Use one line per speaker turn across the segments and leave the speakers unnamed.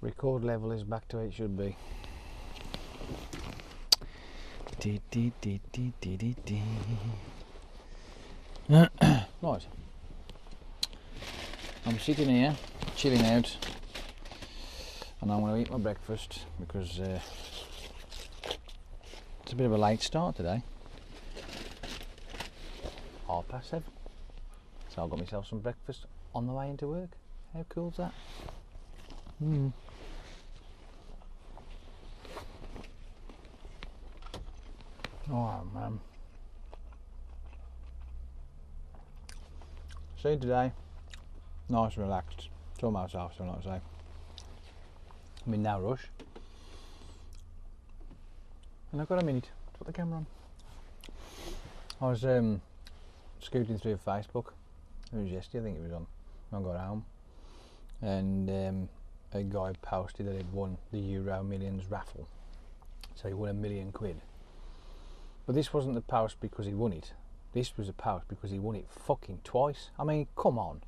Record level is back to where it should be. Dee, dee, dee, dee, dee, dee, dee. Right. I'm sitting here, chilling out, and I'm going to eat my breakfast because it's a bit of a late start today. 7:30. So I've got myself some breakfast on the way into work. How cool's that? Oh man. See today, nice and relaxed. It's almost after, like I say. I'm in no rush. And I've got a minute to put the camera on. I was scooting through Facebook. It was yesterday, I think it was on. I got home. And a guy posted that he'd won the Euro Millions raffle. So he won £1 million. But this wasn't the post because he won it. This was a post because he won it fucking twice. I mean, come on.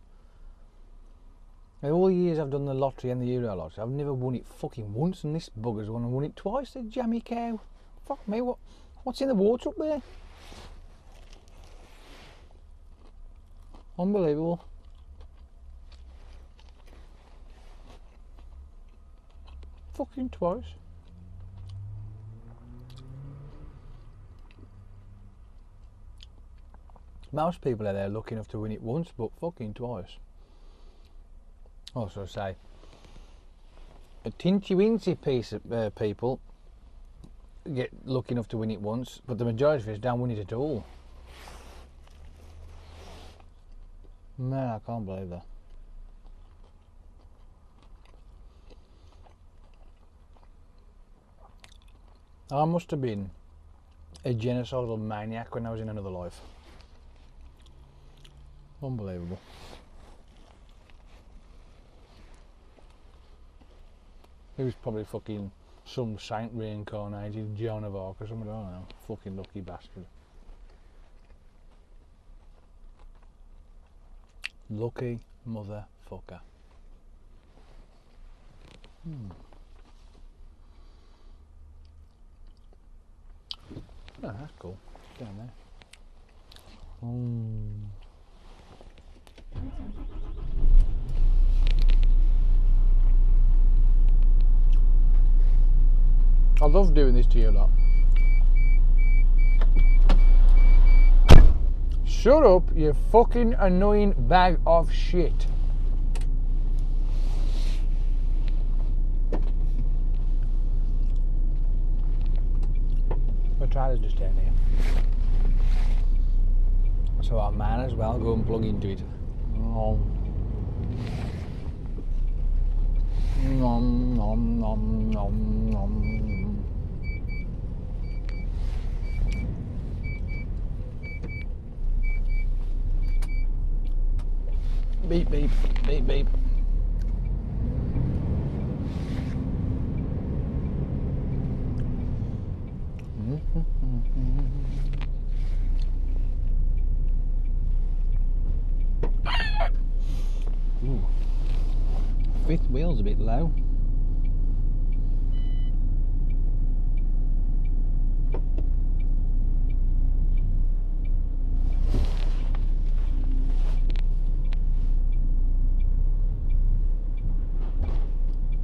Now, all the years I've done the lottery and the Euro lottery, I've never won it fucking once, and this bugger's won it twice, the jammy cow. Fuck me, what's in the water up there? Unbelievable. Fucking twice. Most people are there lucky enough to win it once, but fucking twice. Also say, a tinchy-wincy piece of people get lucky enough to win it once, but the majority of us don't win it at all. Man, I can't believe that. I must have been a genocidal maniac when I was in another life. Unbelievable. He was probably fucking some saint reincarnated, Joan of Arc or something, I don't know. Fucking lucky bastard. Lucky motherfucker. Oh, that's cool. Down there. I love doing this to you lot. Shut up, you fucking annoying bag of shit. My trailer's just down here. So I might as well go and plug into it. Nom nom nom nom nom. Beep beep beep beep. Ooh. Fifth wheel's a bit low.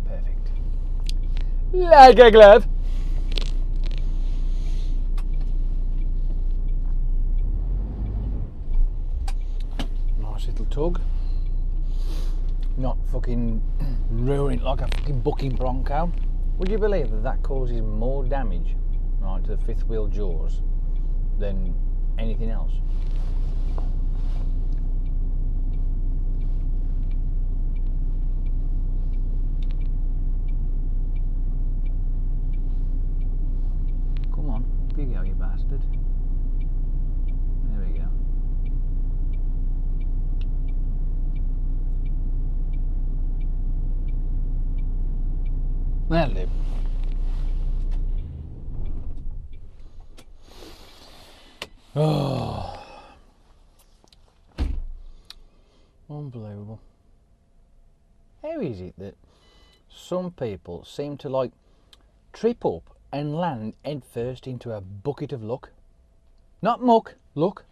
Perfect. Like a glove. Nice little tug. Not fucking ruin it like a fucking bucking bronco. Would you believe that that causes more damage, right, to the fifth wheel jaws than anything else? Come on, big hell, you bastard. There we go. That'll do. Oh, unbelievable. How is it that some people seem to like trip up and land head first into a bucket of luck. Not muck, luck.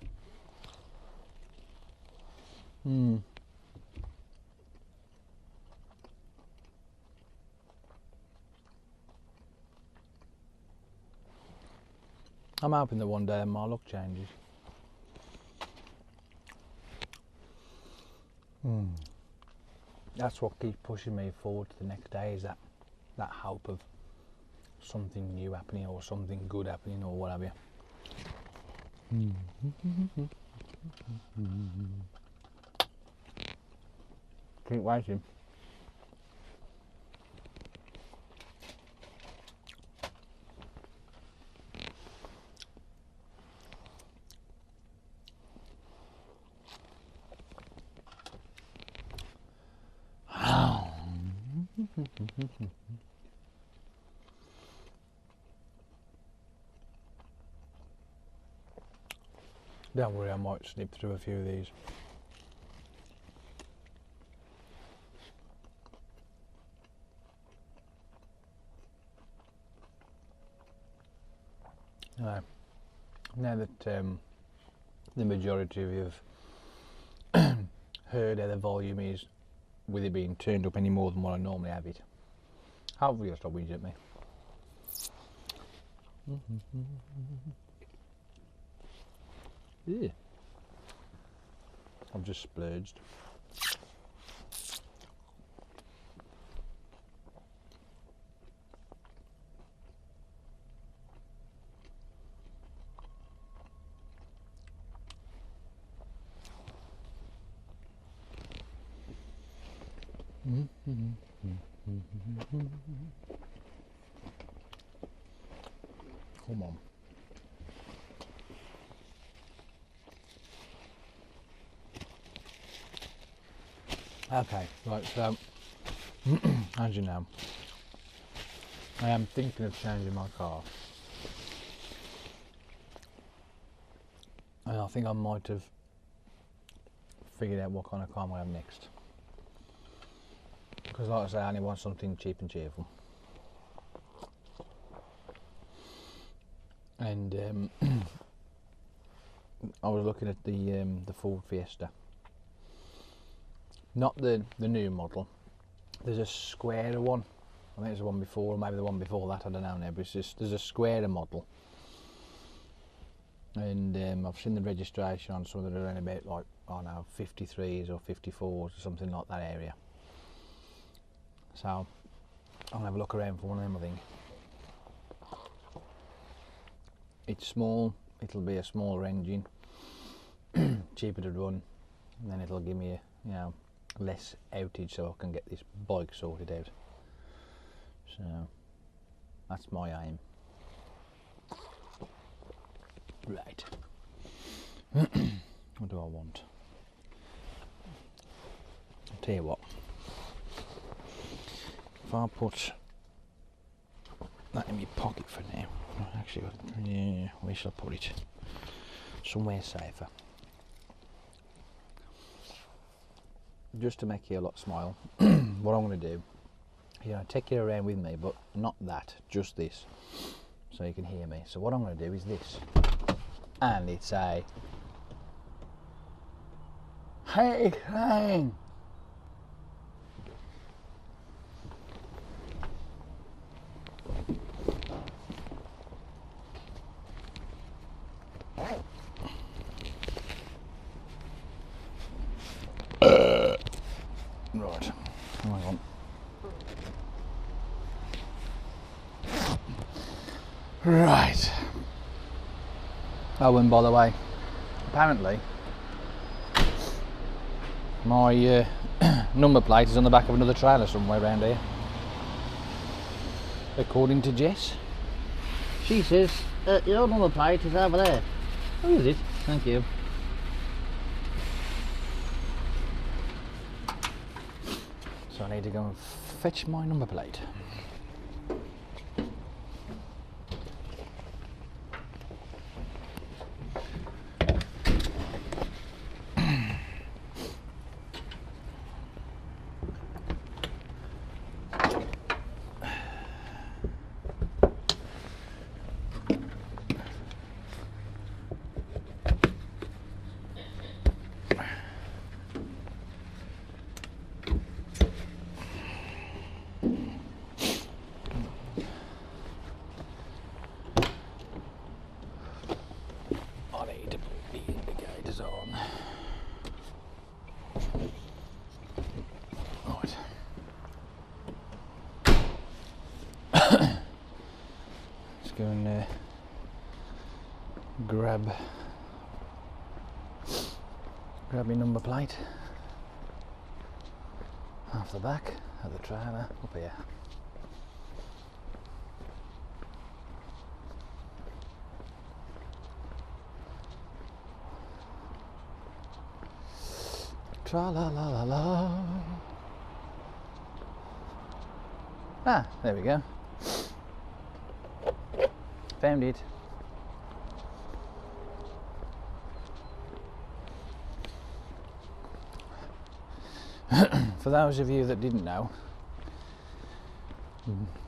I'm hoping that one day my luck changes. That's what keeps pushing me forward to the next day, is that hope of something new happening or something good happening or what have you. Keep waiting. Don't worry, I might snip through a few of these. Now that the majority of you have heard how the volume is, with it being turned up any more than what I normally have it, hopefully you'll stop whinging at me. Yeah. I've just splurged. Come on. Okay, right, so as you know, I am thinking of changing my car. And I think I might have figured out what kind of car I'm going to have next. Because like I say, I only want something cheap and cheerful. And I was looking at the Ford Fiesta. Not the new model. There's a squarer one. I think it's the one before, or maybe the one before that, I don't know now, but it's just, there's a squarer model. And I've seen the registration on some that are only about like, I don't know, 53s or 54s or something like that area. So I'm going to have a look around for one of them, I think. It's small, it'll be a smaller engine, cheaper to run, and then it'll give me a, you know, less outage so I can get this bike sorted out. So that's my aim. Right. What do I want? I'll tell you what. If I put that in my pocket for now, actually, yeah, where shall I put it? Somewhere safer. Just to make you a lot smile, what I'm going to do, you know, take you around with me, but not that, just this, so you can hear me. So what I'm going to do is this, and it's a hey Clang. Right, hang on. Right. Oh, and by the way, apparently my number plate is on the back of another trailer somewhere around here. According to Jess. She says, your number plate is over there. Oh, is it? Thank you. So I need to go and fetch my number plate. go and grab my number plate off the back of the trailer up here. Tra la la la la. Ah, there we go. Found it. For those of you that didn't know,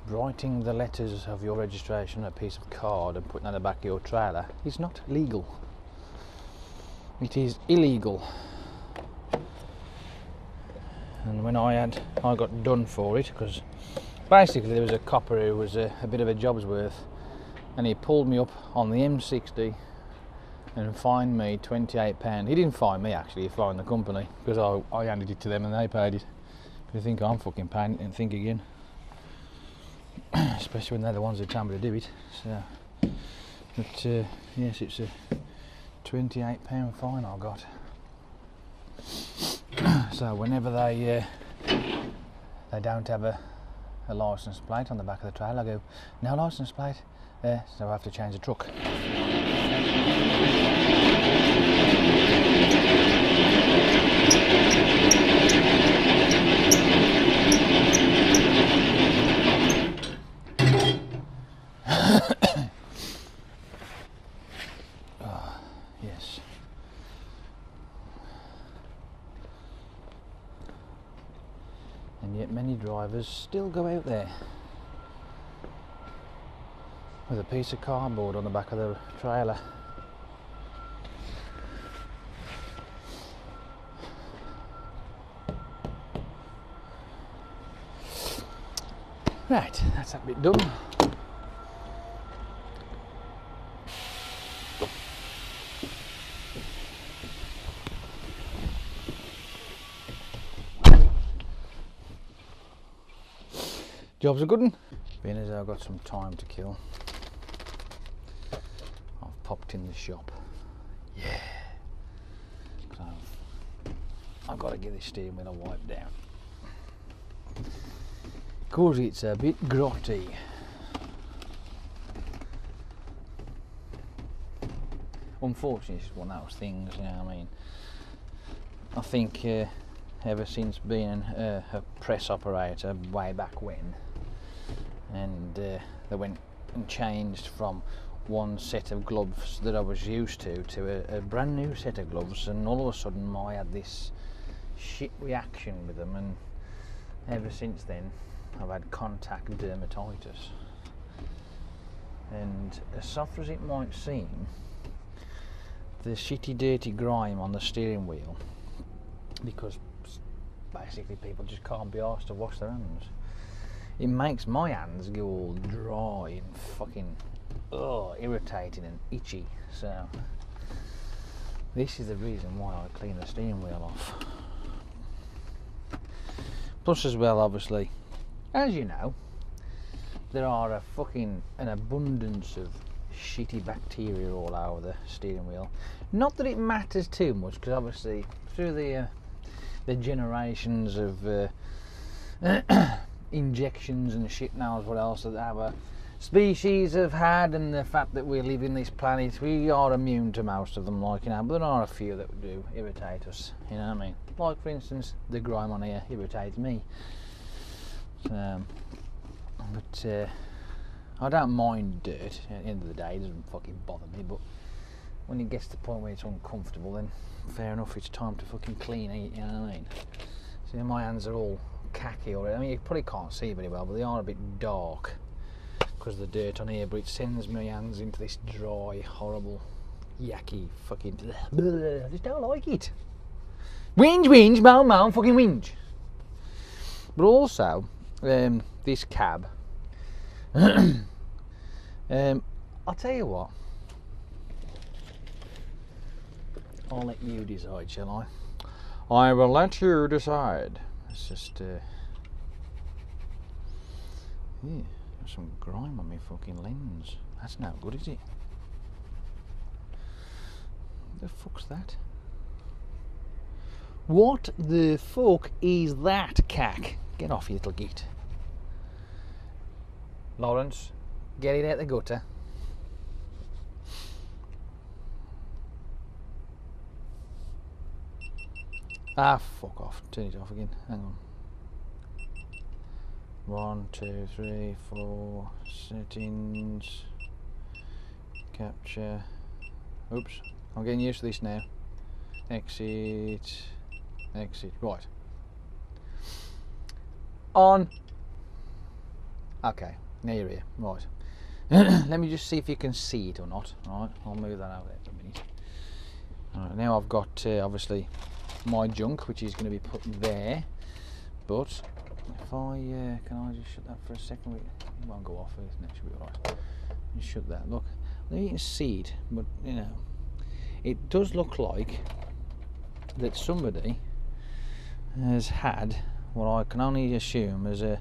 writing the letters of your registration on a piece of card and putting it on the back of your trailer is not legal. It is illegal. And when I got done for it, because basically there was a copper who was a bit of a job's worth, and he pulled me up on the M60 and fined me £28. He didn't fine me actually, he fined the company, because I handed it to them and they paid it. You think I'm fucking paying it and think again. Especially when they're the ones who tell me to do it. So, but yes, it's a £28 fine I got. So whenever they don't have a license plate on the back of the trailer, I go, no license plate, so I have to change the truck. Yes. And yet many drivers still go out there with a piece of cardboard on the back of the trailer. Right, that's that bit done. Job's a good one. Being as I've got some time to kill, I've popped in the shop. Yeah. So I've got to get this steering wheel wiped down. Cause it's a bit grotty. Unfortunately, it's one of those things, you know what I mean? I think ever since being a press operator way back when, and they went and changed from one set of gloves that I was used to a brand new set of gloves, and all of a sudden I had this shit reaction with them, and ever since then I've had contact dermatitis. And as soft as it might seem, the shitty dirty grime on the steering wheel, because basically people just can't be asked to wash their hands, it makes my hands go all dry and fucking irritating and itchy. So this is the reason why I clean the steering wheel off. Plus as well, obviously, as you know, there are an abundance of shitty bacteria all over the steering wheel. Not that it matters too much, because obviously through the generations of injections and shit knows what else that our species have had, and the fact that we live in this planet, we are immune to most of them, like, you know, but there are a few that do irritate us, you know what I mean? Like, for instance, the grime on here irritates me. But I don't mind dirt. At the end of the day, it doesn't fucking bother me, but when it gets to the point where it's uncomfortable, then fair enough, it's time to fucking clean it, you know what I mean? See, my hands are all khaki already. I mean, you probably can't see very well, but they are a bit dark because of the dirt on here, but it sends my hands into this dry, horrible, yucky fucking... I just don't like it. Whinge, moan, fucking whinge. But also, this cab, I'll tell you what, I'll let you decide, shall I? I will let you decide. It's just, there's some grime on my fucking lens. That's no good, is it? The fuck's that? What the fuck is that, cack? Get off, you little git. Lawrence, get it out the gutter. Ah, fuck off. Turn it off again. Hang on. 1, 2, 3, 4. Settings. Capture. Oops. I'm getting used to this now. Exit. Exit. Right. On. Okay. Now you're here. Right. Let me just see if you can see it or not. Alright. I'll move that over there for a minute. Alright. Now I've got obviously my junk, which is going to be put there. But if I can I just shut that for a second? It won't go off. It should be alright. Just shut that. Look. You can see it, but you know, it does look like that somebody has had what I can only assume is a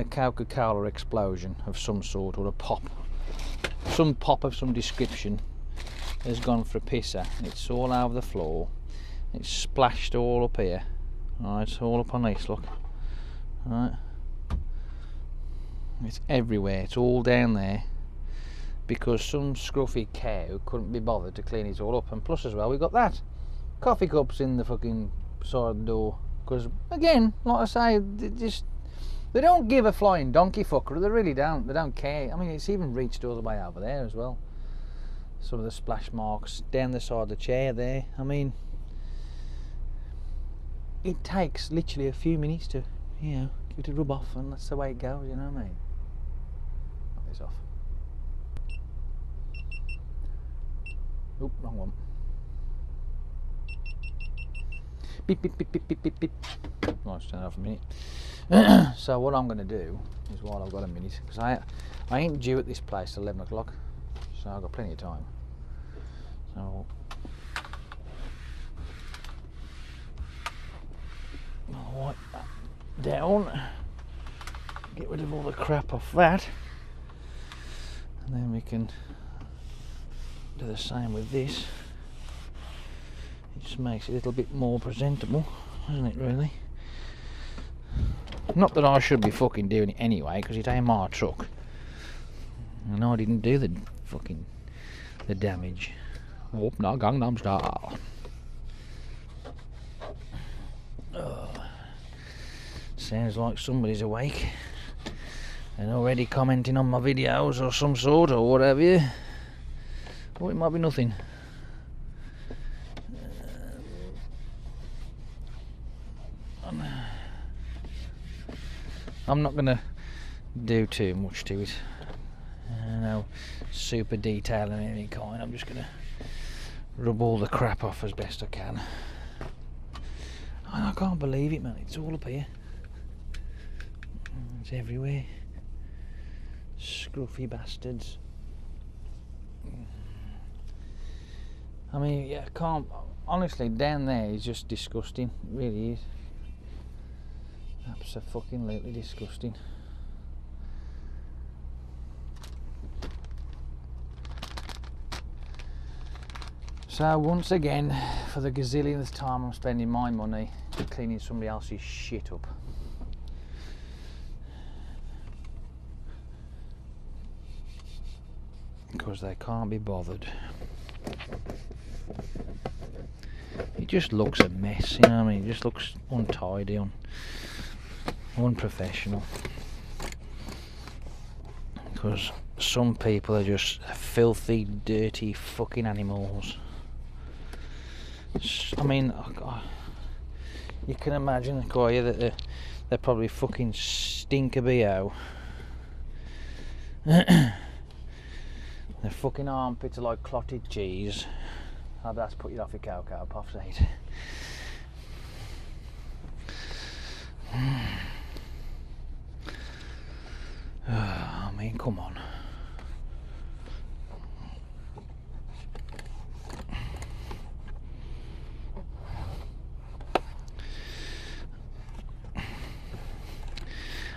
Coca-Cola explosion of some sort, or a pop. Some pop of some description has gone for a pisser. It's all over the floor. It's splashed all up here. Alright, it's all up on this, look. Alright. It's everywhere, it's all down there. Because some scruffy cow couldn't be bothered to clean it all up. And plus as well, we got that. Coffee cups in the fucking side of the door. Because, again, like I say, they don't give a flying donkey fucker. They really don't. They don't care. I mean, it's even reached all the way over there as well. Some of the splash marks down the side of the chair there. I mean, it takes literally a few minutes to, you know, give it a rub off, and that's the way it goes, you know what I mean? Knock this off. Oop, wrong one. Beep, beep, beep, beep, beep, beep, beep. Right, let's turn it off a minute. So what I'm going to do is, while I've got a minute, because I ain't due at this place till 11 o'clock, so I've got plenty of time. So I'll wipe that down, get rid of all the crap off that, and then we can do the same with this. It just makes it a little bit more presentable, doesn't it, really? Not that I should be fucking doing it anyway, because it ain't my truck, and I didn't do the fucking damage. Whoop, no, Gangnam Style. Sounds like somebody's awake and already commenting on my videos or some sort, or whatever. Or it might be nothing. I'm not going to do too much to it. No super detail in any kind. I'm just going to rub all the crap off as best I can. I can't believe it, man. It's all up here. It's everywhere. Scruffy bastards. I mean, yeah, I can't. Honestly, down there is just disgusting. It really is. Absolutely disgusting. So once again, for the gazillionth time, I'm spending my money cleaning somebody else's shit up. Because they can't be bothered. It just looks a mess, you know what I mean? It just looks untidy, unprofessional. Because some people are just filthy, dirty fucking animals. I mean, you can imagine, can't you, that they're probably fucking stink a BO. Their fucking armpits are like clotted cheese. Oh, that's put you off your cow puffs, ain't it? I mean, come on.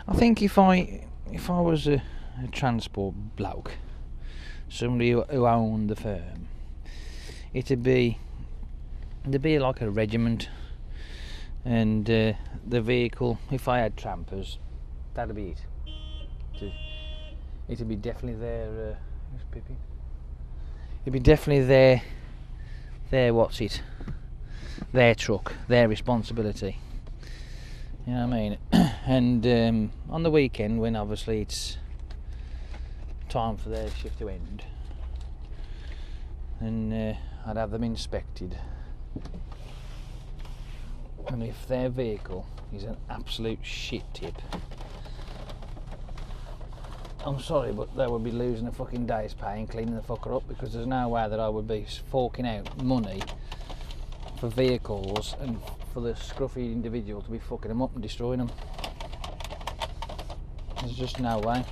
I think if I was a transport bloke, somebody who owned the firm, there'd be like a regiment, and the vehicle, if I had trampers, that'd be it. It'd be definitely their who's Pippi? It'd be definitely their what's it? Their truck, their responsibility. You know what I mean? And on the weekend, when obviously it's time for their shift to end, and I'd have them inspected. And if their vehicle is an absolute shit tip, I'm sorry, but they would be losing a fucking day's pay and cleaning the fucker up, because there's no way that I would be forking out money for vehicles and for the scruffy individual to be fucking them up and destroying them. There's just no way.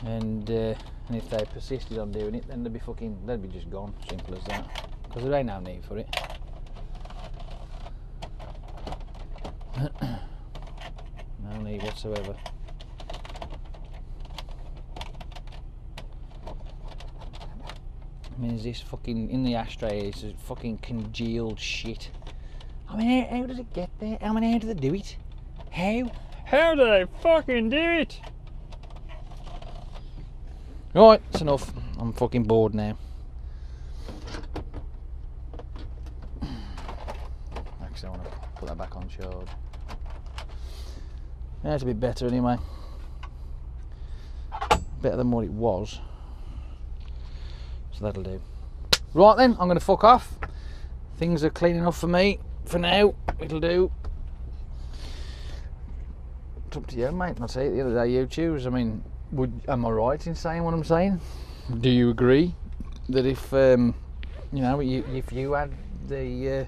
And if they persisted on doing it, then they'd be just gone. Simple as that. Because there ain't no need for it. No need whatsoever. I mean, is this fucking in the ashtray? Is this fucking congealed shit? I mean, how does it get there? I mean, how do they do it? How do they fucking do it? Right, it's enough. I'm fucking bored now. Actually, I want to put that back on charge. Yeah, it's a bit better anyway. Better than what it was. So that'll do. Right then, I'm going to fuck off. Things are clean enough for me. For now, it'll do. It's up to you, mate. I'll say it the other day, you choose. I mean, am I right in saying what I'm saying? Do you agree that if if you had the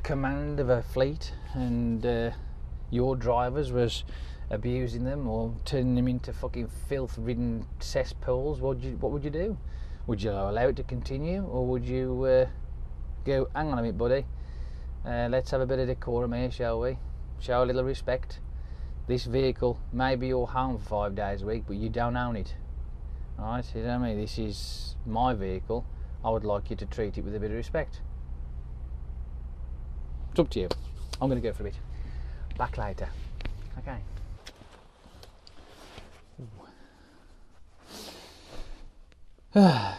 command of a fleet and your drivers was abusing them or turning them into fucking filth-ridden cesspools, what would you do? Would you allow it to continue, or would you go, hang on a minute, buddy, let's have a bit of decorum here, shall we? Show a little respect. This vehicle may be your home for 5 days a week, but you don't own it. Alright, you know what I mean? This is my vehicle. I would like you to treat it with a bit of respect. It's up to you. I'm going to go for a bit. Back later. Okay.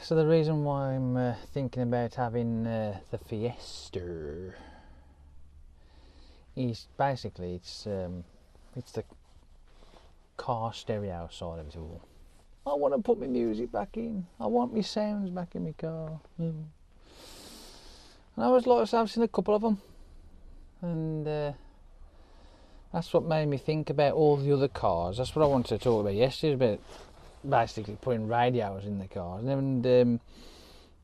So the reason why I'm thinking about having the Fiesta is basically it's the car stereo side of it all. I want to put my music back in. I want my sounds back in my car. And I was like, I've seen a couple of them, and that's what made me think about all the other cars. That's what I wanted to talk about yesterday, about basically putting radios in the cars, and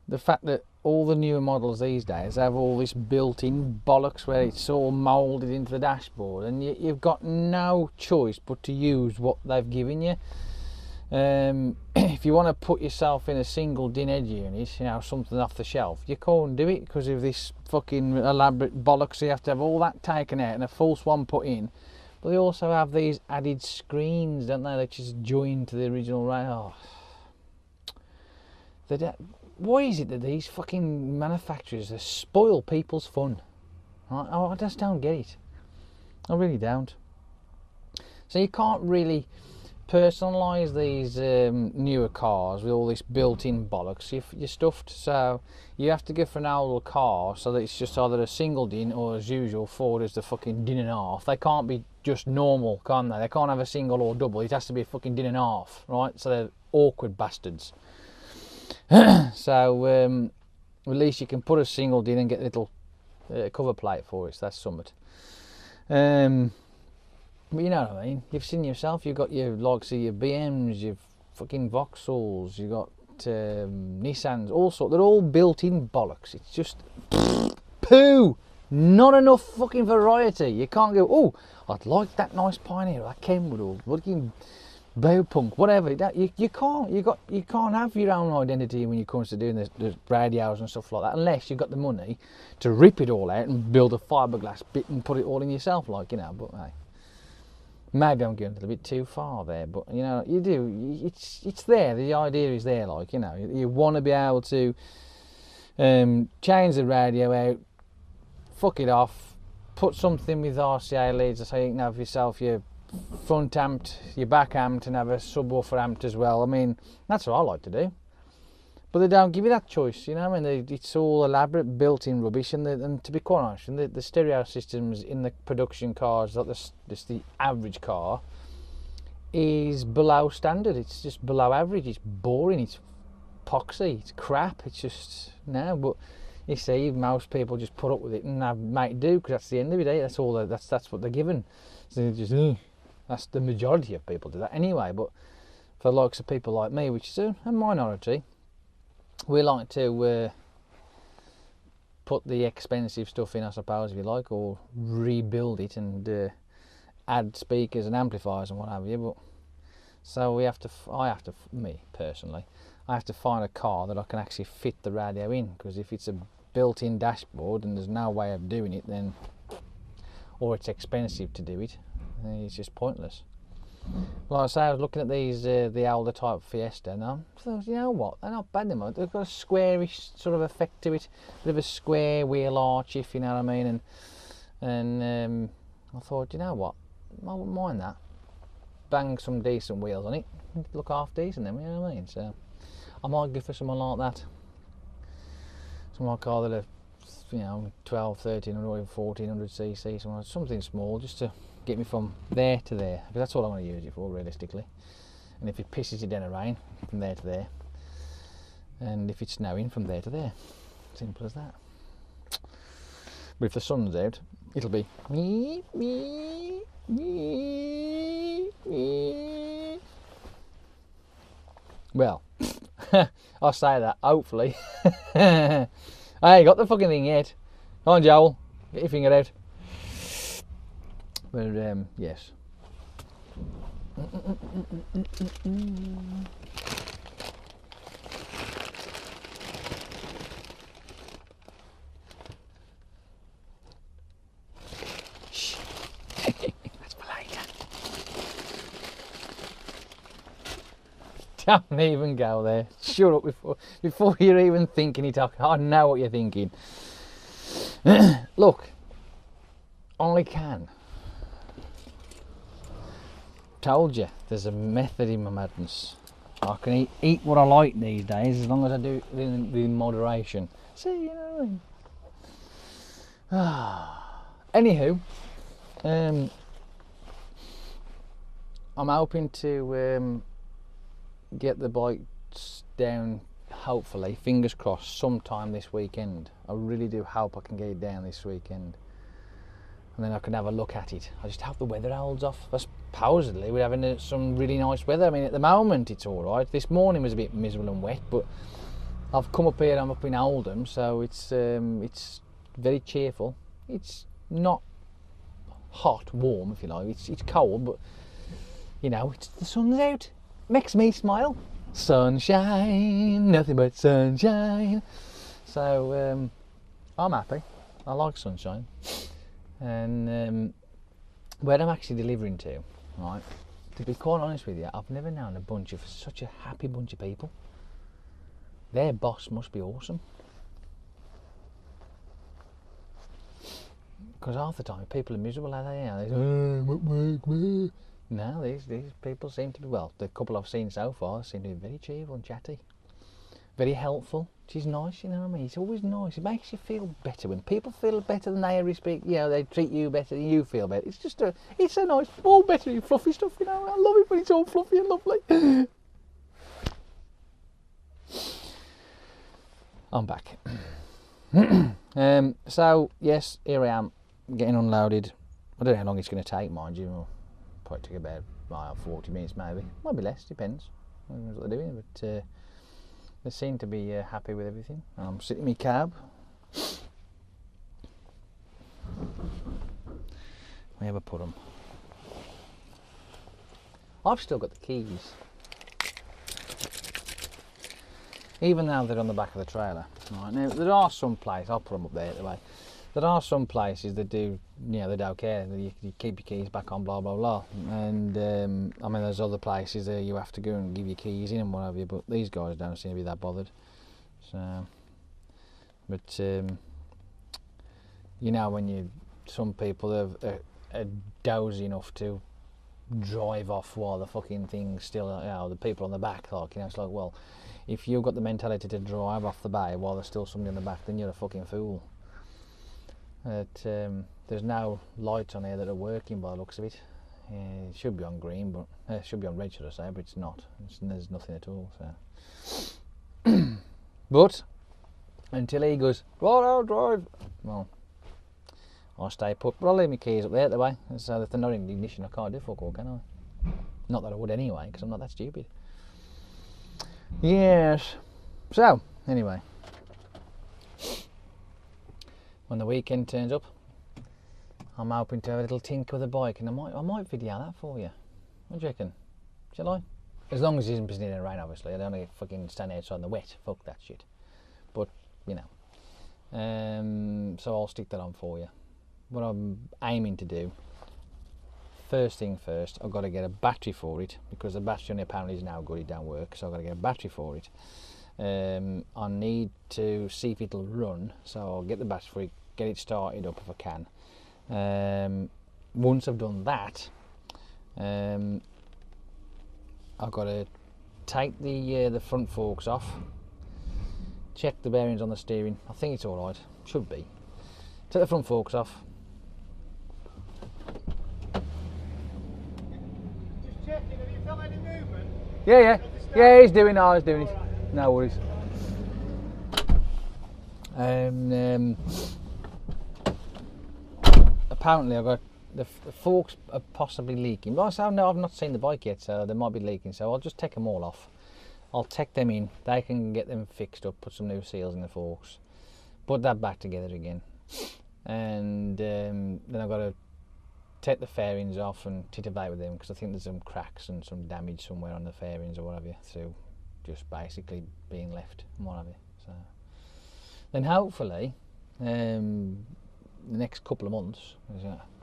the fact that all the newer models these days have all this built-in bollocks where it's all moulded into the dashboard, and you've got no choice but to use what they've given you. If you want to put yourself in a single din head unit, you know, something off the shelf, you can't do it because of this fucking elaborate bollocks. So you have to have all that taken out and a false one put in. But they also have these added screens, don't they, that just join to the original rail. Why is it that these fucking manufacturers spoil people's fun? I just don't get it. I really don't. So you can't really personalise these newer cars with all this built-in bollocks. You're stuffed, so you have to go for an old car so that it's just either a single din or, as usual, Ford is the fucking din and a half. They can't be just normal, can they? They can't have a single or double. It has to be a fucking din and a half, right? So they're awkward bastards. So at least you can put a single din and get a little cover plate for it. So that's something. But you know what I mean. You've seen yourself. You've got your likes of your BMs, your fucking Vauxhalls. You've got Nissans, all sorts. They're all built-in bollocks. It's just poo. Not enough fucking variety. You can't go, oh, I'd like that nice Pioneer, or that Kenwood, or fucking Bowpunk, whatever. You can't. You can't have your own identity when it comes to doing the radios and stuff like that, unless you've got the money to rip it all out and build a fiberglass bit and put it all in yourself, like, you know. But hey, Maybe I'm going a little bit too far there, but you know, you do. It's there. The idea is there. Like, you know, you want to be able to change the radio out, fuck it off, put something with RCA leads so you can have yourself your front amped, your back amped, and have a subwoofer amped as well. I mean, that's what I like to do. But they don't give you that choice, you know. I mean, it's all elaborate, built-in rubbish, and to be quite honest, the stereo systems in the production cars, like the average car, is below standard. It's just below average. It's boring. It's poxy. It's crap. It's just no. But you see, most people just put up with it and make do, because that's the end of it. That's all. That's what they're given. So they just that's the majority of people do that anyway. But for the likes of people like me, which is a minority, we like to put the expensive stuff in, I suppose, if you like, or rebuild it and add speakers and amplifiers and what have you. But so me personally, I have to find a car that I can actually fit the radio in, because if it's a built-in dashboard and there's no way of doing it, then, or it's expensive to do it, then it's just pointless. Like I say, I was looking at these, the older type Fiesta, and I thought, you know what, they're not bad anymore. They've got a squarish sort of effect to it, a bit of a square wheel arch, if you know what I mean. And I thought, you know what, I wouldn't mind that. Bang some decent wheels on it, look half decent then, you know what I mean. So I might go for someone like that. Someone like car that are, you know, 12, 1300 or even 1400 cc, something small, just to get me from there to there, because that's all I want to use it for, realistically. And if it pisses you down the rain, from there to there, and if it's snowing, from there to there, simple as that. But if the sun's out, it'll be me, me, me, me. Well, I'll say that, hopefully. I ain't got the fucking thing yet. Come on, Joel, get your finger out. But yes. Shh. That's for later. Don't even go there. Shut up before you're even thinking it. I know what you're thinking. Look, I can. Told you, there's a method in my madness. I can eat what I like these days, as long as I do it in moderation. See, you know what I mean? Anywho, I'm hoping to get the bikes down, hopefully, fingers crossed, sometime this weekend. I really do hope I can get it down this weekend. And then I can have a look at it. I just hope the weather holds off. Supposedly we're having some really nice weather. I mean, at the moment it's all right. This morning was a bit miserable and wet, but I've come up here. I'm up in Oldham, so it's very cheerful. It's not hot, warm, if you like. It's cold, but you know, the sun's out. Makes me smile. Sunshine, nothing but sunshine. So I'm happy. I like sunshine. And where I'm actually delivering to, right, to be quite honest with you, I've never known such a happy bunch of people. Their boss must be awesome. Because half the time people are miserable, are they? No, these people seem to be, well, the couple I've seen so far seem to be very cheerful and chatty. Very helpful, which is nice, you know what I mean? It's always nice. It makes you feel better when people feel better than they respect. You know, they treat you better than you feel better. It's just it's so nice, all better, fluffy stuff. You know, I love it when it's all fluffy and lovely. I'm back. So yes, here I am, getting unloaded. I don't know how long it's going to take, mind you. It'll probably take about 40 minutes, maybe. Might be less, depends. I don't know what they're doing, but. They seem to be happy with everything. I'm sitting in my cab. Where have I put them? I've still got the keys. Even though they're on the back of the trailer. Right, now, there are some places, I'll put them up there the way. there are some places that do, they don't care. You keep your keys back on, blah blah blah. And I mean, there's other places that you have to go and give your keys in and what have you. But these guys don't seem to be that bothered. So, but when some people are dozy enough to drive off while the fucking thing's still, the people on the back, like, it's like, well, if you've got the mentality to drive off the bay while there's still somebody on the back, then you're a fucking fool. There's no lights on here that are working by the looks of it. It should be on green, but it should be on red, should I say, but it's not. There's nothing at all. So, but until he goes, right, I'll drive. Well, I'll stay put, but I'll leave my keys up there the way, so if they're not in the ignition, I can't do fuck all, can I? Not that I would anyway, because I'm not that stupid. Yes. So, anyway, when the weekend turns up, I'm hoping to have a little tinker with the bike, and I might video that for you. What do you reckon? Shall I? As long as it isn't pissing in the rain, obviously. I don't want to fucking stand outside in the wet. Fuck that shit. But, so I'll stick that on for you. What I'm aiming to do, first thing first, I've got to get a battery for it, because the battery on it apparently is now good, it don't work, so I've got to get a battery for it. I need to see if it'll run, so I'll get the battery for it, get it started up if I can. Once I've done that, I've got to take the front forks off, check the bearings on the steering. I think it's alright, should be. Take the front forks off.
Just checking, have you felt any movement?
Yeah, he's doing it. No worries. Apparently I've got the forks are possibly leaking. But I've not seen the bike yet, so they might be leaking, so I'll just take them all off. I'll take them in, they can get them fixed up, put some new seals in the forks, put that back together again, and then I've got to take the fairings off and titivate with them, because I think there's some cracks and some damage somewhere on the fairings or whatever, through just basically being left and what have you. So then hopefully the next couple of months,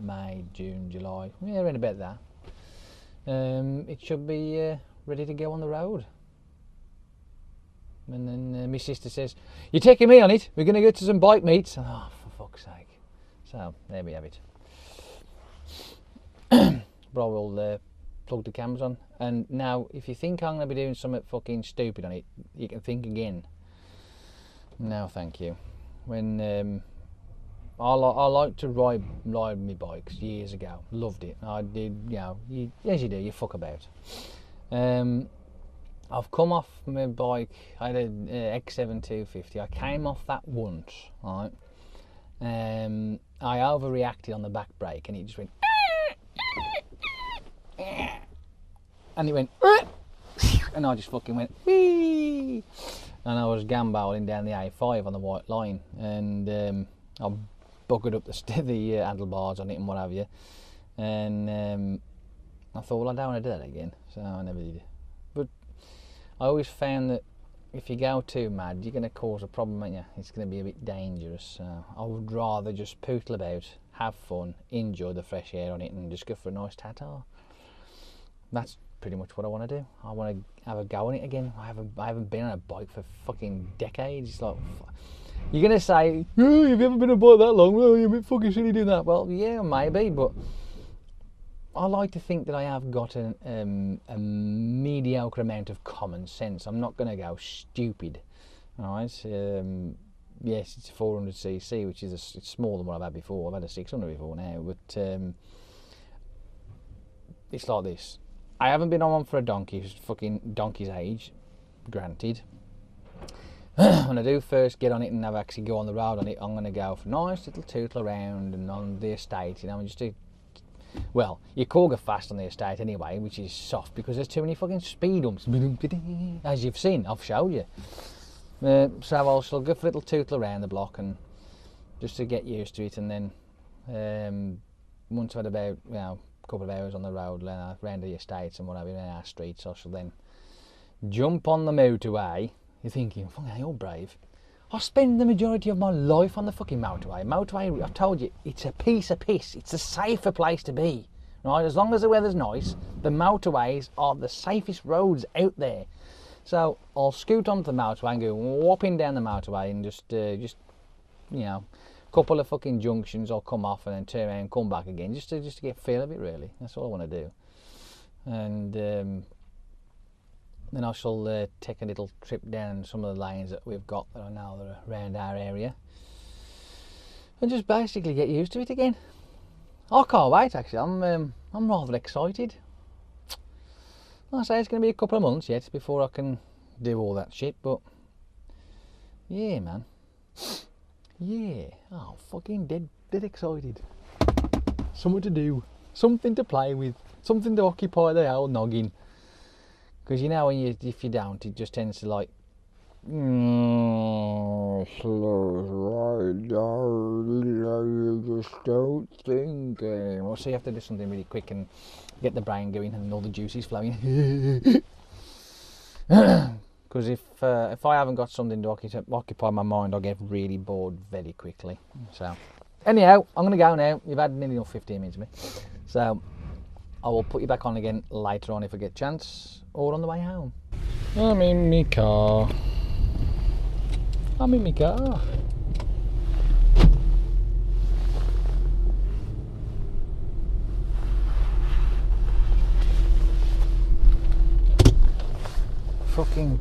May, June, July, around about that, it should be ready to go on the road. And then my sister says, "You're taking me on it, we're going to go to some bike meets." Oh, for fuck's sake. So there we have it. But I will plug the cameras on, and now if you think I'm going to be doing something fucking stupid on it, you can think again. No thank you. When I like to ride my bikes years ago, loved it. I did, as you do, you fuck about. I've come off my bike, I had an X7 250, I came off that once, right? I overreacted on the back brake, and it just went and it went and I just fucking went whee, and I was gamboling down the A5 on the white line, and I buggered up the handlebars on it and what have you, and I thought, well, I don't want to do that again, so I never did. But I always found that if you go too mad, you're going to cause a problem, aren't you? It's going to be a bit dangerous. So I would rather just pootle about, have fun, enjoy the fresh air on it, and just go for a nice tata. That's pretty much what I want to do. I want to have a go on it again. I haven't been on a bike for fucking decades. It's like, you're going to say, "Oh, have you ever been on a bike that long? Well, you're a bit fucking silly doing that." Well, yeah, maybe, but I like to think that I have got a mediocre amount of common sense. I'm not going to go stupid, alright? Yes, it's a 400cc, which is it's smaller than what I've had before. I've had a 600 before now, but it's like this. I haven't been on one for a donkey's age, granted. When I do first get on it and I've actually go on the road on it, I'm going to go for a nice little tootle around and on the estate, and just do. Well, you can't go fast on the estate anyway, which is soft because there's too many fucking speed bumps, as you've seen, I've showed you. So I'll go for a little tootle around the block and just to get used to it, and then once I've had about a couple of hours on the road around the estates and whatever in our streets, I shall then jump on the motorway. You're thinking, fucking, you're brave. I spend the majority of my life on the fucking motorway. Motorway, I've told you, it's a piece of piss. It's a safer place to be. Right? As long as the weather's nice, the motorways are the safest roads out there. So I'll scoot onto the motorway and go whopping down the motorway and just you know, a couple of fucking junctions. I'll come off and then turn around and come back again, just to get a feel of it. Really, that's all I want to do. And then I shall take a little trip down some of the lanes that we've got that I know that are around our area, and just basically get used to it again. I can't wait. Actually, I'm rather excited. Like I say, it's going to be a couple of months yet before I can do all that shit, but yeah, man. Yeah. Oh, fucking dead excited. Something to do, something to play with, something to occupy the old noggin. Because you know, if you don't, it just tends to like right down, you just don't think anymore. So you have to do something really quick and get the brain going and all the juices flowing. Because if I haven't got something to occupy my mind, I'll get really bored very quickly. So anyhow, I'm going to go now. You've had nearly enough 15 minutes with me. So I will put you back on again later on if I get a chance, or on the way home. I'm in my car. Fucking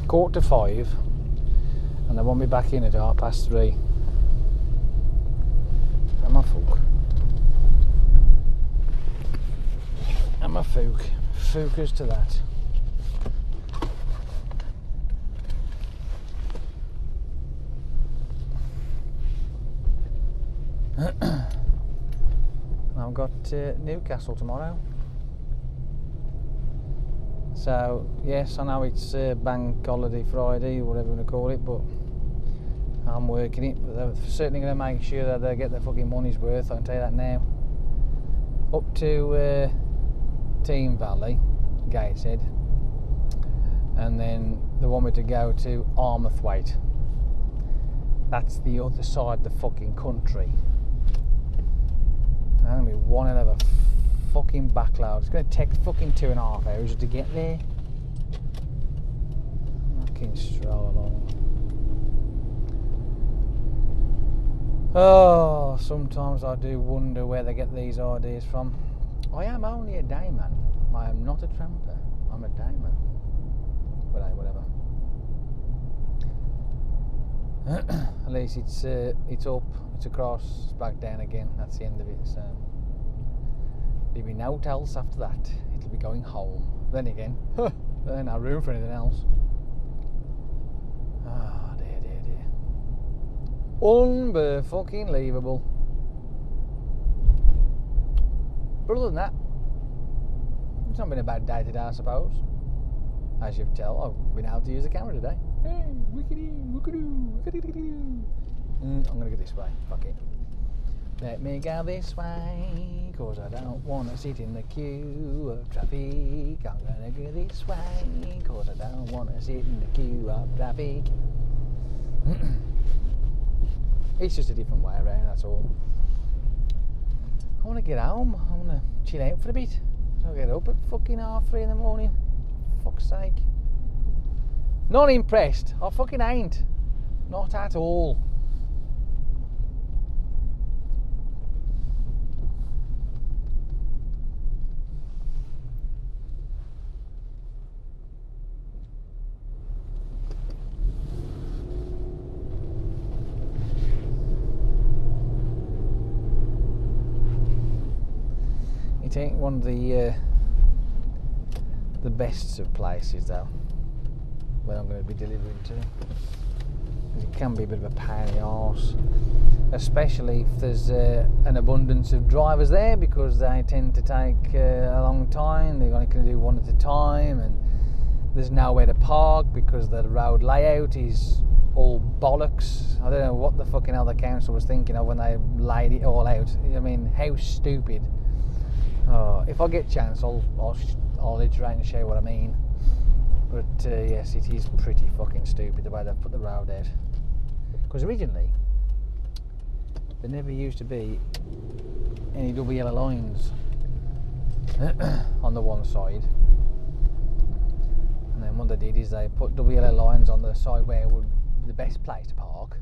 4:45, and they want me back in at 3:30. Am I fuck? Am I fuck? Focus to that. I've got Newcastle tomorrow. So yes, I know it's Bank Holiday Friday, whatever you want to call it, but I'm working it. But they're certainly going to make sure that they get their fucking money's worth. I can tell you that now. Up to Team Valley, Gateshead, and then they want me to go to Armathwaite. That's the other side of the fucking country. That's going to be one hell of a fucking backload. It's going to take fucking 2.5 hours to get there. Fucking stroll along. Oh, sometimes I do wonder where they get these ideas from. I am only a day man. I am not a tramper. I'm a day man. But hey, whatever. At least it's up, it's across, it's back down again. That's the end of it. So there'll be no else after that. It'll be going home. Then again, there's no room for anything else. Ah, dear. Unfucking-lievable. But other than that, it's not been a bad day today, I suppose. As you can tell, I've been able to use the camera today. Hey, I'm gonna go this way. Fuck it. Let me go this way, cause I don't wanna sit in the queue of traffic. I'm gonna go this way, cause I don't wanna sit in the queue of traffic. It's just a different way around, that's all. I wanna get home, I wanna chill out for a bit. So I'll get up at fucking 3:30 in the morning. Fuck's sake. Not impressed. I fucking ain't. Not at all. It ain't one of the best of places though, where I'm going to be delivering to. It can be a bit of a pain in the arse, especially if there's an abundance of drivers there, because they tend to take a long time. They're only going to do one at a time, and there's nowhere to park because the road layout is all bollocks. I don't know what the fucking hell the council was thinking of when they laid it all out. I mean, how stupid. Oh, if I get a chance, I'll iterate and show you what I mean. But yes, it is pretty fucking stupid the way they've put the road out. Because originally there never used to be any double yellow lines on the one side, and then what they did is they put double yellow lines on the side where would be the best place to park,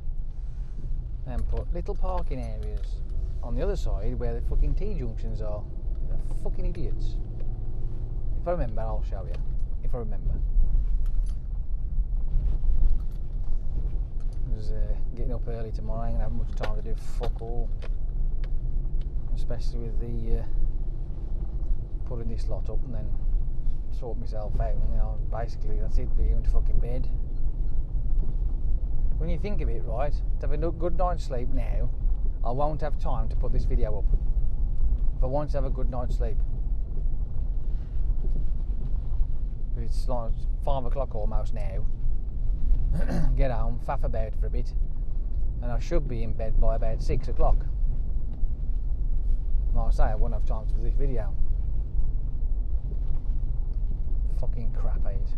and put little parking areas on the other side where the fucking T-junctions are. They're fucking idiots. If I remember, I'll show you. If I remember. I was getting up early tomorrow, I ain't gonna have much time to do fuck all. Especially with the putting this lot up and then sort myself out, you know, basically that's it, be going to fucking bed. When you think of it, right, to have a good night's sleep now, I won't have time to put this video up. If I want to have a good night's sleep. But it's like 5 o'clock almost now. Get home, faff about for a bit, and I should be in bed by about 6 o'clock. Like I say, I won't have time to do this video. Fucking crap, it is.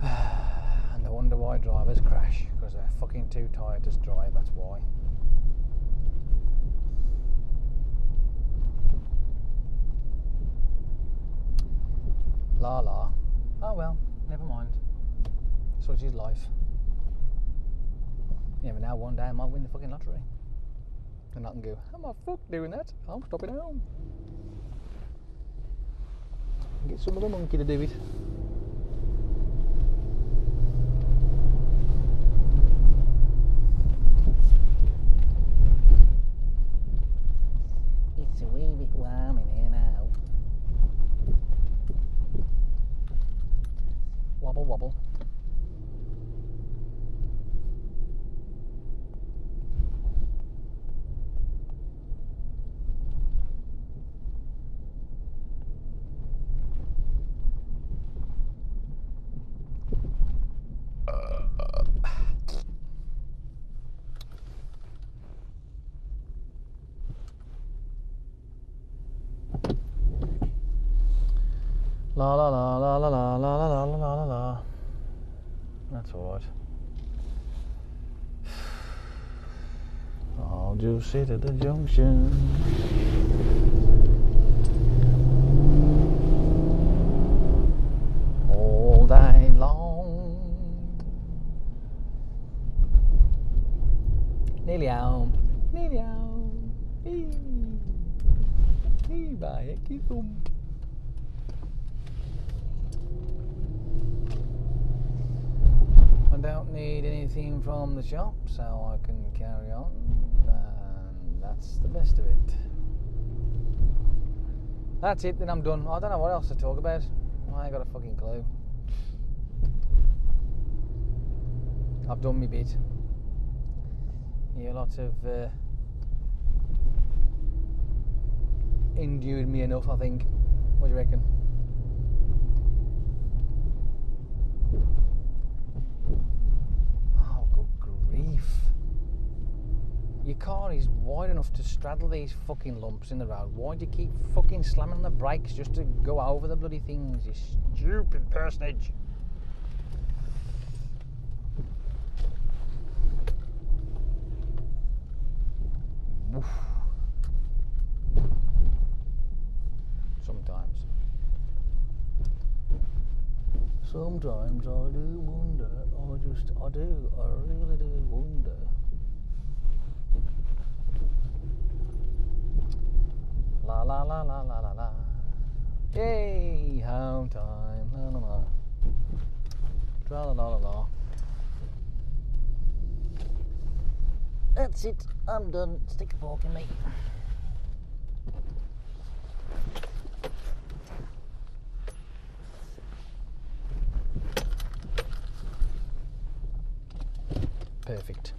And they wonder why drivers crash, because they're fucking too tired to drive, that's why. La la. Oh well, never mind. Such is life. You never know, one day I might win the fucking lottery. And I can go, how am I fuck doing that? I'm stopping home. Get some other monkey to do it. It's a wee bit warm in here now. Wobble wobble. La la la la la la la la la la la la. That's alright. I'll just sit at the junction. All day long. Nearly home. Nearly home. Bye, keep them. I don't need anything from the shop, so I can carry on, and that's the best of it. That's it, then I'm done. I don't know what else to talk about. I ain't got a fucking clue. I've done my bit. You lot have endured me enough, I think. What do you reckon? Your car is wide enough to straddle these fucking lumps in the road. Why do you keep fucking slamming on the brakes just to go over the bloody things, you stupid personage? Oof. Sometimes I do wonder. I really do wonder. La la la la la la la. Yay, home time. La la la. Tra la la la la. That's it. I'm done. Stick a fork in me. Perfect.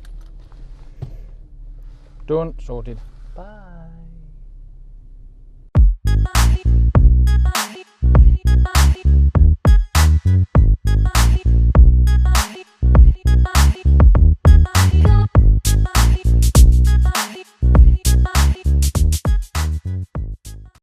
Done. Sorted. Bye.